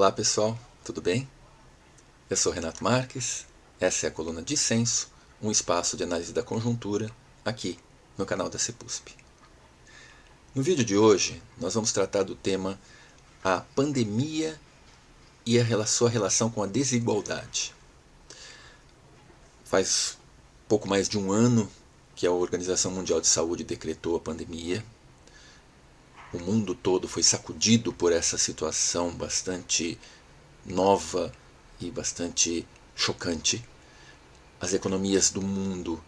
Olá pessoal, tudo bem? Eu sou Renato Marques, essa é a coluna Dissenso, um espaço de análise da conjuntura, aqui no canal da CEPUSP. No vídeo de hoje, nós vamos tratar do tema a pandemia e a sua relação com a desigualdade. Faz pouco mais de um ano que a Organização Mundial de Saúde decretou a pandemia. O mundo todo foi sacudido por essa situação bastante nova e bastante chocante. As economias do mundo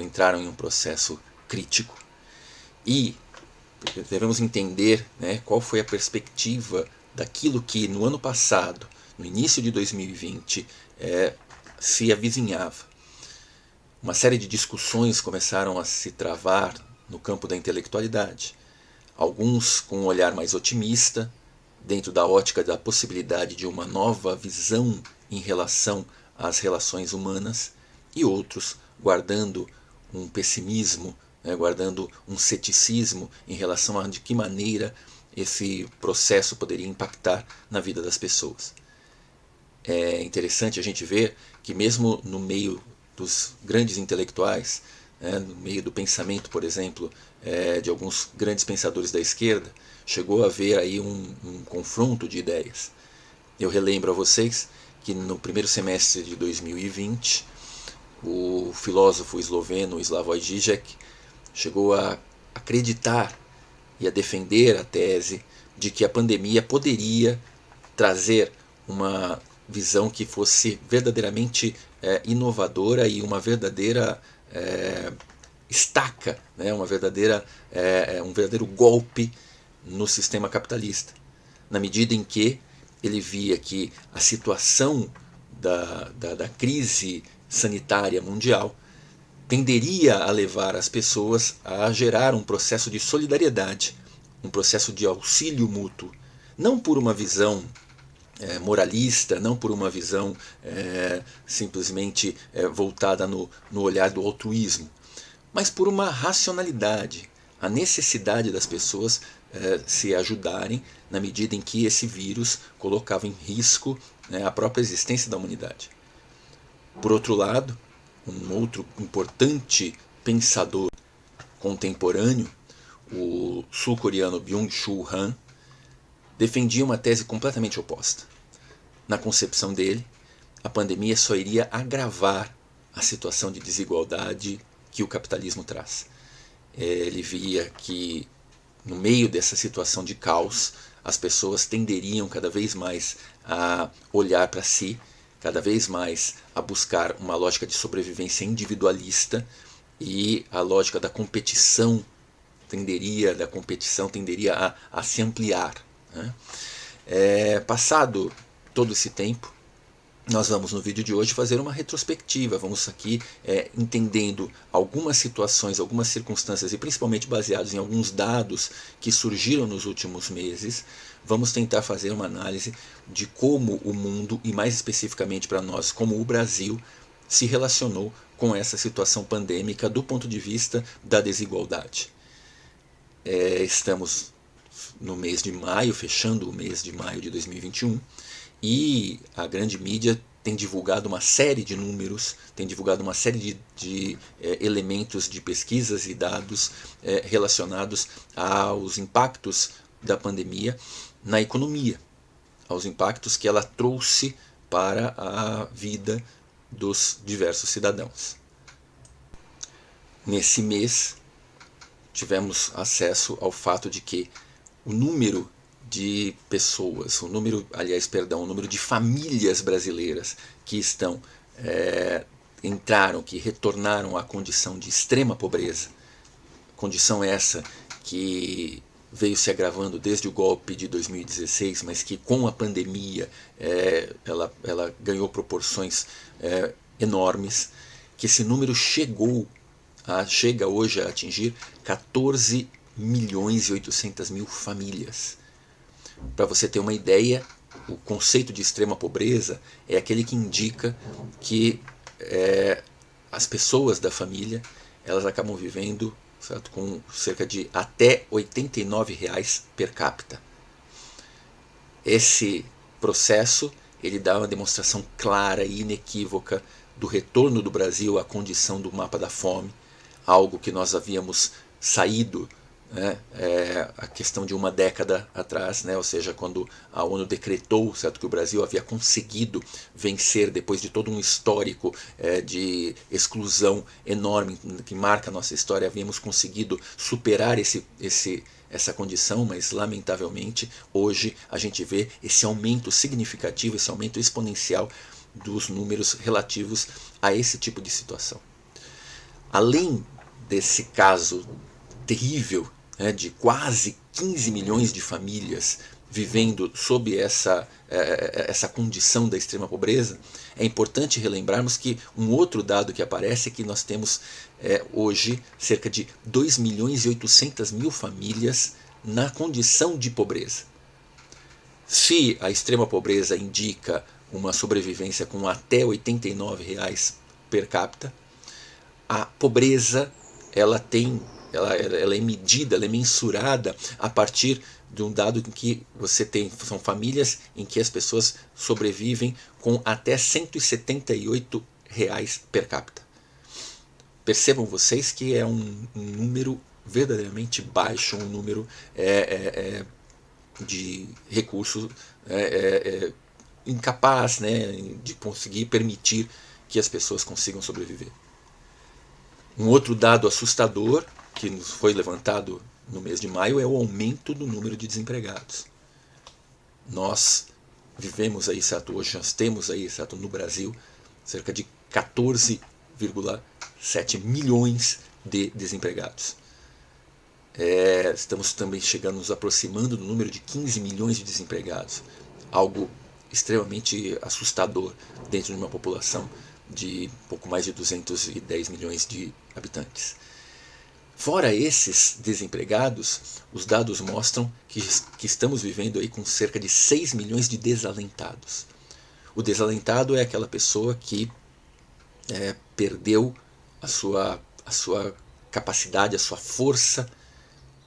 entraram em um processo crítico e devemos entender, qual foi a perspectiva daquilo que no ano passado, no início de 2020, se avizinhava. Uma série de discussões começaram a se travar no campo da intelectualidade, alguns com um olhar mais otimista, dentro da ótica da possibilidade de uma nova visão em relação às relações humanas, e outros guardando um pessimismo, guardando um ceticismo em relação a de que maneira esse processo poderia impactar na vida das pessoas. É interessante a gente ver que mesmo no meio dos grandes intelectuais, no meio do pensamento, por exemplo, de alguns grandes pensadores da esquerda, chegou a haver aí um confronto de ideias. Eu relembro a vocês que no primeiro semestre de 2020, o filósofo esloveno Slavoj Žižek chegou a acreditar e a defender a tese de que a pandemia poderia trazer uma visão que fosse verdadeiramente inovadora e uma verdadeira estaca, um verdadeiro golpe no sistema capitalista, na medida em que ele via que a situação da crise sanitária mundial tenderia a levar as pessoas a gerar um processo de solidariedade, um processo de auxílio mútuo, não por uma visão moralista, não por uma visão simplesmente voltada no olhar do altruísmo, mas por uma racionalidade, a necessidade das pessoas se ajudarem na medida em que esse vírus colocava em risco a própria existência da humanidade. Por outro lado, um outro importante pensador contemporâneo, o sul-coreano Byung-Chul Han, defendia uma tese completamente oposta. Na concepção dele, a pandemia só iria agravar a situação de desigualdade que o capitalismo traz. Ele via que no meio dessa situação de caos, as pessoas tenderiam cada vez mais a olhar para si, cada vez mais a buscar uma lógica de sobrevivência individualista, e a lógica da competição tenderia a se ampliar. Passado todo esse tempo, nós vamos no vídeo de hoje fazer uma retrospectiva, vamos aqui entendendo algumas situações, algumas circunstâncias e principalmente baseados em alguns dados que surgiram nos últimos meses. Vamos tentar fazer uma análise de como o mundo, e mais especificamente para nós, como o Brasil, se relacionou com essa situação pandêmica do ponto de vista da desigualdade. Estamos no mês de maio, fechando o mês de maio de 2021, e a grande mídia tem divulgado uma série de números, tem divulgado uma série de elementos de pesquisas e dados relacionados aos impactos da pandemia na economia, aos impactos que ela trouxe para a vida dos diversos cidadãos. Nesse mês, tivemos acesso ao fato de que o número de pessoas, o número de famílias brasileiras que que retornaram à condição de extrema pobreza, condição essa que veio se agravando desde o golpe de 2016, mas que com a pandemia ela ganhou proporções enormes, que esse número chega hoje a atingir 14 milhões e 800 mil famílias. Para você ter uma ideia, o conceito de extrema pobreza é aquele que indica que as pessoas da família elas acabam vivendo, certo, com cerca de até R$ 89 per capita. Esse processo ele dá uma demonstração clara e inequívoca do retorno do Brasil à condição do mapa da fome, algo que nós havíamos saído, né, a questão de uma década atrás, né, ou seja, quando a ONU decretou, certo, que o Brasil havia conseguido vencer, depois de todo um histórico de exclusão enorme que marca a nossa história, havíamos conseguido superar essa condição, mas lamentavelmente hoje a gente vê esse aumento significativo, esse aumento exponencial dos números relativos a esse tipo de situação. Além desse caso terrível, né, de quase 15 milhões de famílias vivendo sob essa condição da extrema pobreza, é importante relembrarmos que um outro dado que aparece é que nós temos hoje cerca de 2 milhões e 800 mil famílias na condição de pobreza. Se a extrema pobreza indica uma sobrevivência com até R$ 89 per capita, a pobreza ela é medida, ela é mensurada a partir de um dado em que você tem, são famílias em que as pessoas sobrevivem com até R$ 178 per capita. Percebam vocês que é um número verdadeiramente baixo, um número de recursos incapaz, né, de conseguir permitir que as pessoas consigam sobreviver. Um outro dado assustador que nos foi levantado no mês de maio é o aumento do número de desempregados. Nós vivemos aí, certo, hoje nós temos aí, certo, no Brasil, cerca de 14,7 milhões de desempregados. Estamos também chegando, nos aproximando do número de 15 milhões de desempregados, algo extremamente assustador dentro de uma população de pouco mais de 210 milhões de habitantes. Fora esses desempregados, os dados mostram que estamos vivendo aí com cerca de 6 milhões de desalentados. O desalentado é aquela pessoa que perdeu a sua capacidade, a sua força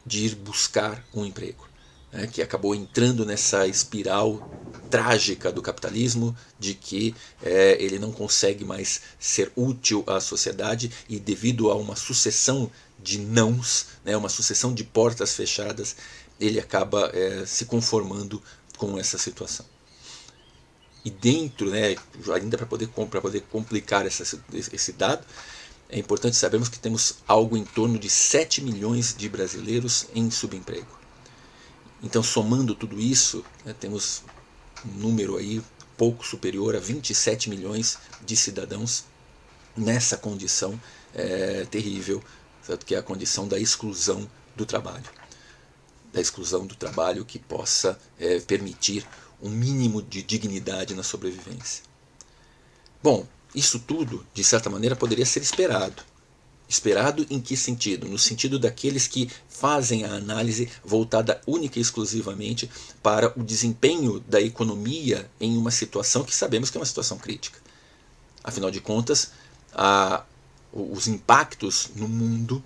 de ir buscar um emprego, né, que acabou entrando nessa espiral trágica do capitalismo, de que ele não consegue mais ser útil à sociedade e devido a uma sucessão de nãos, né, uma sucessão de portas fechadas, ele acaba se conformando com essa situação. E dentro, né, ainda para poder complicar esse dado, é importante sabermos que temos algo em torno de 7 milhões de brasileiros em subemprego. Então, somando tudo isso, né, temos um número aí pouco superior a 27 milhões de cidadãos nessa condição terrível, certo? Que é a condição da exclusão do trabalho. Da exclusão do trabalho que possa permitir um mínimo de dignidade na sobrevivência. Bom, isso tudo, de certa maneira, poderia ser esperado. Esperado em que sentido? No sentido daqueles que fazem a análise voltada única e exclusivamente para o desempenho da economia em uma situação que sabemos que é uma situação crítica. Afinal de contas, os impactos no mundo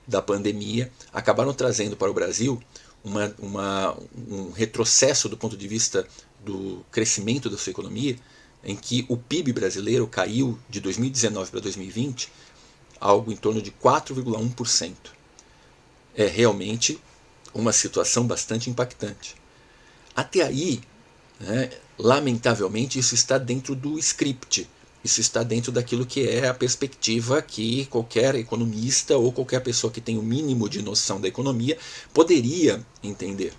da pandemia acabaram trazendo para o Brasil um retrocesso do ponto de vista do crescimento da sua economia, em que o PIB brasileiro caiu de 2019 para 2020 algo em torno de 4,1%. É realmente uma situação bastante impactante. Até aí, né, lamentavelmente, isso está dentro do script, isso está dentro daquilo que é a perspectiva que qualquer economista ou qualquer pessoa que tem o mínimo de noção da economia poderia entender.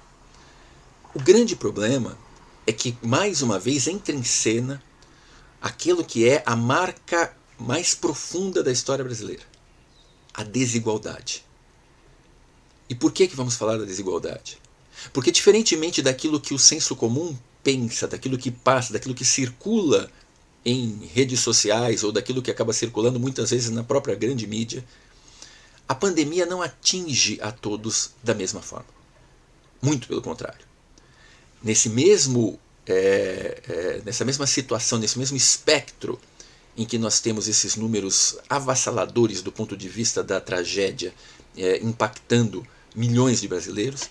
O grande problema é que, mais uma vez, entra em cena aquilo que é a marca mais profunda da história brasileira: a desigualdade. E por que vamos falar da desigualdade? Porque, diferentemente daquilo que o senso comum pensa, daquilo que passa, daquilo que circula em redes sociais ou daquilo que acaba circulando muitas vezes na própria grande mídia, a pandemia não atinge a todos da mesma forma. Muito pelo contrário. Nessa mesma situação, nesse mesmo espectro em que nós temos esses números avassaladores do ponto de vista da tragédia impactando milhões de brasileiros,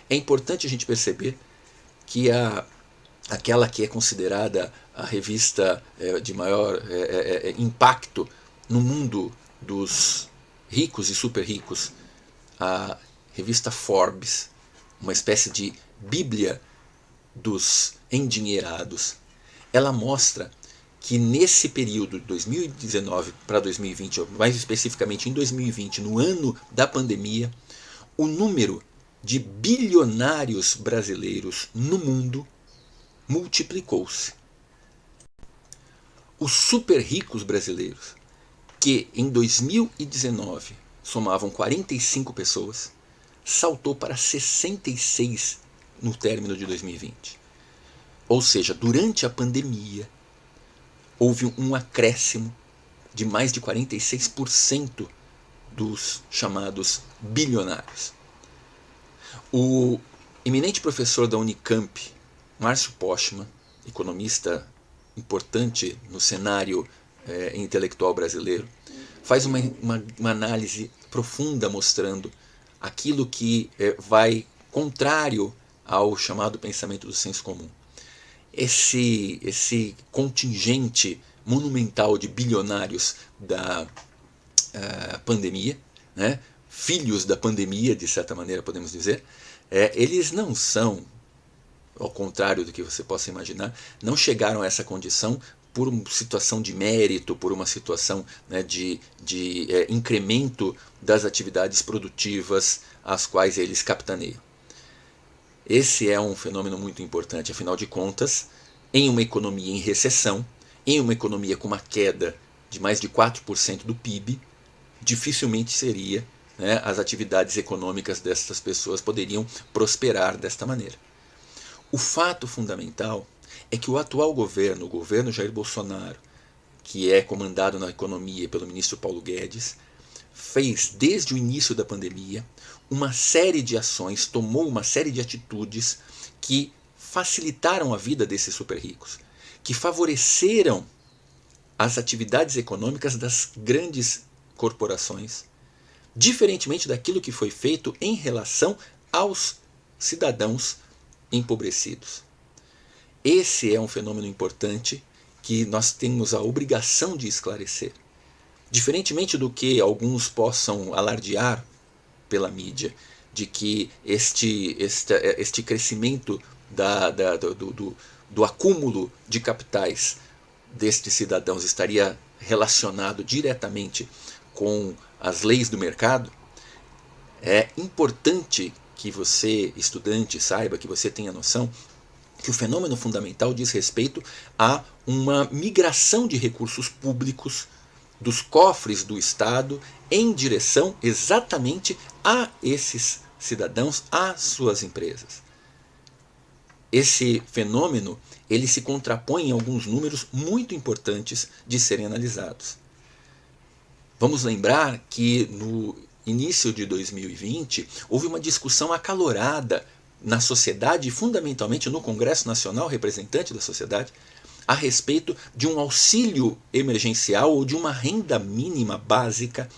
é importante a gente perceber que aquela que é considerada a revista de maior impacto no mundo dos ricos e super ricos, a revista Forbes, uma espécie de bíblia dos endinheirados, ela mostra que nesse período de 2019 para 2020, mais especificamente em 2020, no ano da pandemia, o número de bilionários brasileiros no mundo multiplicou-se. Os super ricos brasileiros, que em 2019 somavam 45 pessoas, saltou para 66 no término de 2020. Ou seja, durante a pandemia, houve um acréscimo de mais de 46% dos chamados bilionários. O eminente professor da Unicamp, Márcio Postman, economista importante no cenário intelectual brasileiro, faz uma análise profunda mostrando aquilo que vai contrário ao chamado pensamento do senso comum. Esse contingente monumental de bilionários da pandemia, né, filhos da pandemia, de certa maneira podemos dizer, eles não são, ao contrário do que você possa imaginar, não chegaram a essa condição por uma situação de mérito, por uma situação, né, de incremento das atividades produtivas às quais eles capitaneiam. Esse é um fenômeno muito importante, afinal de contas, em uma economia em recessão, em uma economia com uma queda de mais de 4% do PIB, dificilmente seria, né, as atividades econômicas dessas pessoas poderiam prosperar desta maneira. O fato fundamental é que o atual governo, o governo Jair Bolsonaro, que é comandado na economia pelo ministro Paulo Guedes, fez desde o início da pandemia uma série de ações, tomou uma série de atitudes que facilitaram a vida desses super ricos, que favoreceram as atividades econômicas das grandes corporações, diferentemente daquilo que foi feito em relação aos cidadãos empobrecidos. Esse é um fenômeno importante que nós temos a obrigação de esclarecer. Diferentemente do que alguns possam alardear pela mídia, de que este crescimento do acúmulo de capitais destes cidadãos estaria relacionado diretamente com as leis do mercado, é importante que você, estudante, saiba, que você tenha noção que o fenômeno fundamental diz respeito a uma migração de recursos públicos dos cofres do Estado em direção exatamente a esses cidadãos, às suas empresas. Esse fenômeno ele se contrapõe em alguns números muito importantes de serem analisados. Vamos lembrar que no início de 2020 houve uma discussão acalorada na sociedade e fundamentalmente no Congresso Nacional, representante da sociedade, a respeito de um auxílio emergencial ou de uma renda mínima básica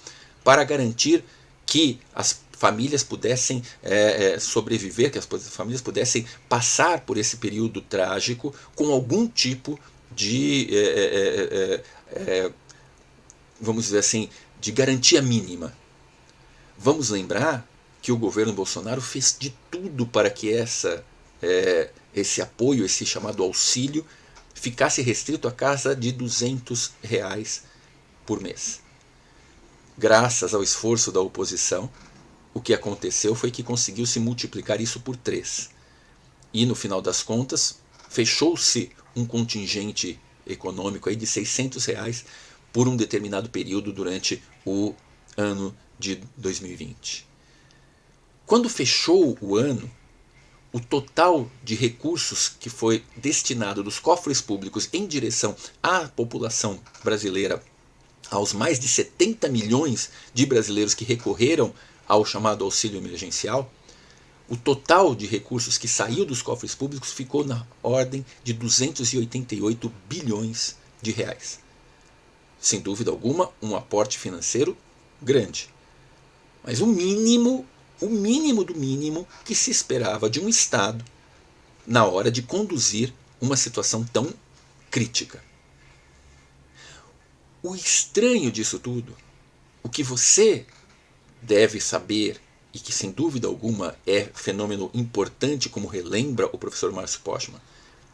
para garantir que as famílias pudessem sobreviver, que as famílias pudessem passar por esse período trágico com algum tipo de, vamos dizer assim, de garantia mínima. Vamos lembrar que o governo Bolsonaro fez de tudo para que esse apoio, esse chamado auxílio, ficasse restrito à casa de R$200 por mês. Graças ao esforço da oposição, o que aconteceu foi que conseguiu-se multiplicar isso por 3. E no final das contas, fechou-se um contingente econômico aí de R$600 por um determinado período durante o ano de 2020. Quando fechou o ano, o total de recursos que foi destinado dos cofres públicos em direção à população brasileira, aos mais de 70 milhões de brasileiros que recorreram ao chamado auxílio emergencial, o total de recursos que saiu dos cofres públicos ficou na ordem de 288 bilhões de reais. Sem dúvida alguma, um aporte financeiro grande. Mas o mínimo do mínimo que se esperava de um Estado na hora de conduzir uma situação tão crítica. O estranho disso tudo, o que você deve saber, e que sem dúvida alguma é fenômeno importante, como relembra o professor Márcio Postman,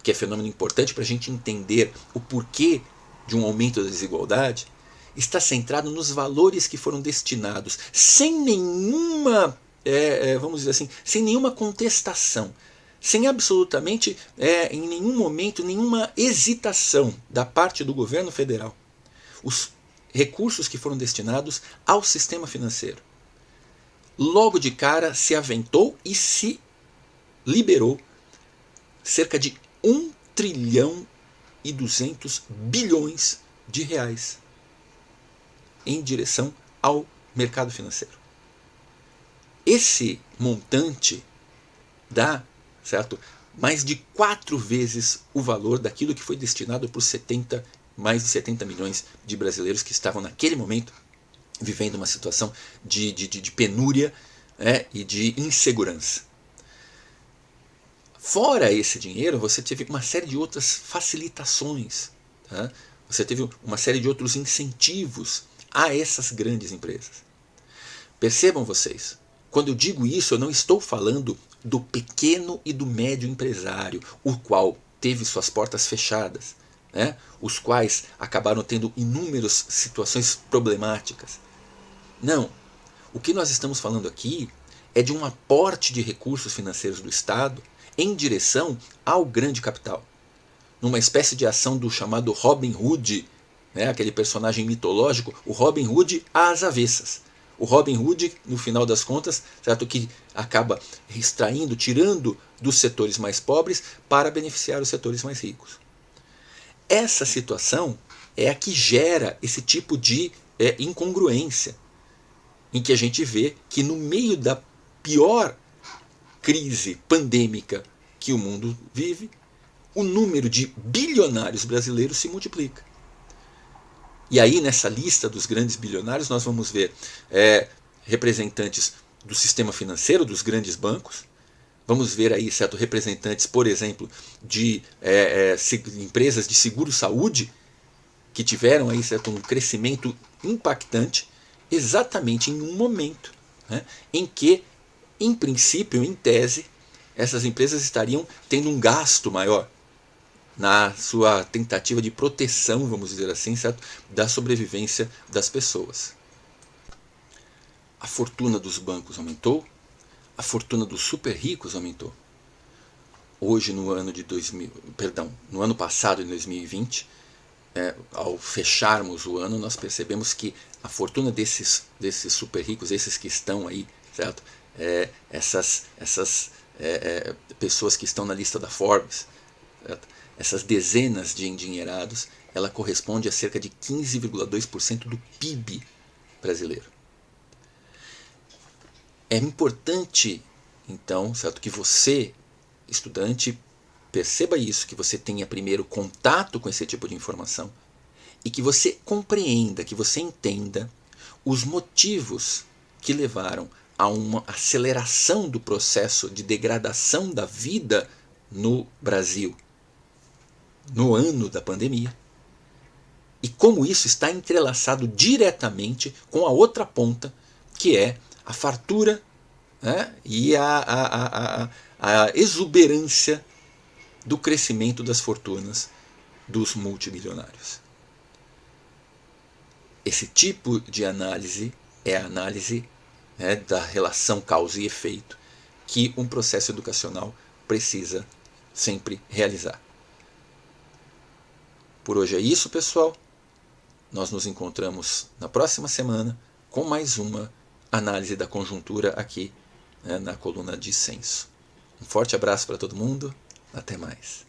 que é fenômeno importante para a gente entender o porquê de um aumento da desigualdade, está centrado nos valores que foram destinados, sem nenhuma, vamos dizer assim, sem nenhuma contestação, sem absolutamente, em nenhum momento, nenhuma hesitação da parte do governo federal, os recursos que foram destinados ao sistema financeiro. Logo de cara se aventou e se liberou cerca de 1 trilhão e 200 bilhões de reais em direção ao mercado financeiro. Esse montante dá, certo, mais de 4 vezes o valor daquilo que foi destinado por mais de 70 milhões de brasileiros que estavam naquele momento vivendo uma situação de penúria, e de insegurança. Fora esse dinheiro, você teve uma série de outras facilitações, tá? Você teve uma série de outros incentivos a essas grandes empresas. Percebam vocês, quando eu digo isso, eu não estou falando do pequeno e do médio empresário, o qual teve suas portas fechadas, os quais acabaram tendo inúmeras situações problemáticas. Não, o que nós estamos falando aqui é de um aporte de recursos financeiros do Estado em direção ao grande capital, numa espécie de ação do chamado Robin Hood, aquele personagem mitológico, o Robin Hood às avessas. O Robin Hood, no final das contas, certo, que acaba extraindo, tirando dos setores mais pobres para beneficiar os setores mais ricos. Essa situação é a que gera esse tipo de incongruência, em que a gente vê que no meio da pior crise pandêmica que o mundo vive, o número de bilionários brasileiros se multiplica. E aí, nessa lista dos grandes bilionários, nós vamos ver representantes do sistema financeiro, dos grandes bancos, vamos ver aí, certo, representantes, por exemplo, de empresas de seguro-saúde, que tiveram aí, certo, um crescimento impactante, exatamente em um momento em que, em princípio, em tese, essas empresas estariam tendo um gasto maior na sua tentativa de proteção, vamos dizer assim, certo, da sobrevivência das pessoas. A fortuna dos bancos aumentou, a fortuna dos super ricos aumentou. Hoje, no ano passado, em 2020, ao fecharmos o ano, nós percebemos que a fortuna desses super ricos, esses que estão aí, certo? Essas pessoas que estão na lista da Forbes, certo? Essas dezenas de endinheirados, ela corresponde a cerca de 15,2% do PIB brasileiro. É importante, então, certo, que você, estudante, perceba isso, que você tenha primeiro contato com esse tipo de informação e que você compreenda, que você entenda os motivos que levaram a uma aceleração do processo de degradação da vida no Brasil no ano da pandemia e como isso está entrelaçado diretamente com a outra ponta, que é a fartura, e a exuberância do crescimento das fortunas dos multimilionários. Esse tipo de análise é a análise da relação causa e efeito que um processo educacional precisa sempre realizar. Por hoje é isso, pessoal. Nós nos encontramos na próxima semana com mais uma análise da conjuntura aqui na coluna Dissenso. Um forte abraço para todo mundo. Até mais.